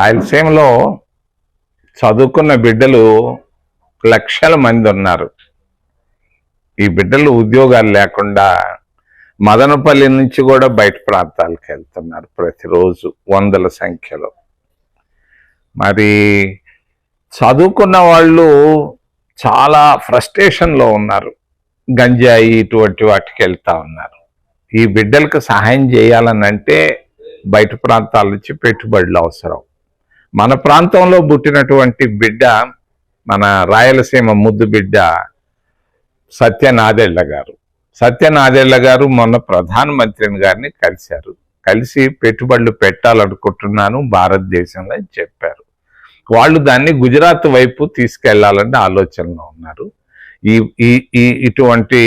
రాయలసీమలో చదువుకున్న బిడ్డలు లక్షల మంది ఉన్నారు. ఈ బిడ్డలు ఉద్యోగాలు లేకుండా మదనపల్లి నుంచి కూడా బయట ప్రాంతాలకు వెళ్తున్నారు ప్రతిరోజు వందల సంఖ్యలో. మరి చదువుకున్న వాళ్ళు చాలా ఫ్రస్ట్రేషన్లో ఉన్నారు. గంజాయి ఇటువంటి వాటికి వెళ్తా ఉన్నారు. ఈ బిడ్డలకు సహాయం చేయాలనంటే బయట ప్రాంతాల నుంచి పెట్టుబడులు అవసరం. మన ప్రాంతంలో పుట్టినటువంటి బిడ్డ, మన రాయలసీమ ముద్దు బిడ్డ సత్యనాదెళ్ల గారు మొన్న ప్రధానమంత్రిని గారిని కలిశారు. కలిసి పెట్టుబడులు పెట్టాలనుకుంటున్నాను భారతదేశంలో అని చెప్పారు. వాళ్ళు దాన్ని గుజరాత్ వైపు తీసుకెళ్లాలనే ఆలోచనలో ఉన్నారు. ఇటువంటి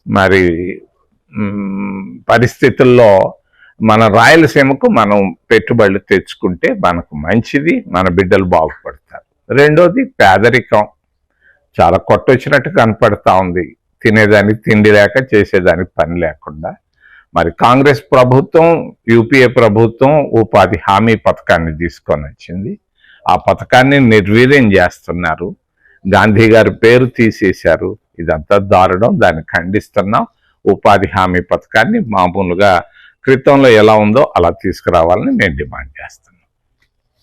మరి పరిస్థితుల్లో మన రాయలసీమకు మనం పెట్టుబడులు తెచ్చుకుంటే మనకు మంచిది, మన బిడ్డలు బాగుపడతారు. రెండోది పేదరికం చాలా కొట్టొచ్చినట్టు కనపడతా ఉంది. తినేదానికి తిండి లేక, చేసేదానికి పని లేకుండా. మరి కాంగ్రెస్ ప్రభుత్వం, యూపీఏ ప్రభుత్వం ఉపాధి హామీ పథకాన్ని తీసుకొని వచ్చింది. ఆ పథకాన్ని నిర్వీర్యం చేస్తున్నారు. గాంధీ గారి పేరు తీసేశారు. ఇదంతా దారుణం, దాన్ని ఖండిస్తున్నాం. ఉపాధి హామీ పథకాన్ని మామూలుగా క్రితంలో ఎలా ఉందో అలా తీసుకురావాలని నేను డిమాండ్ చేస్తున్నాను.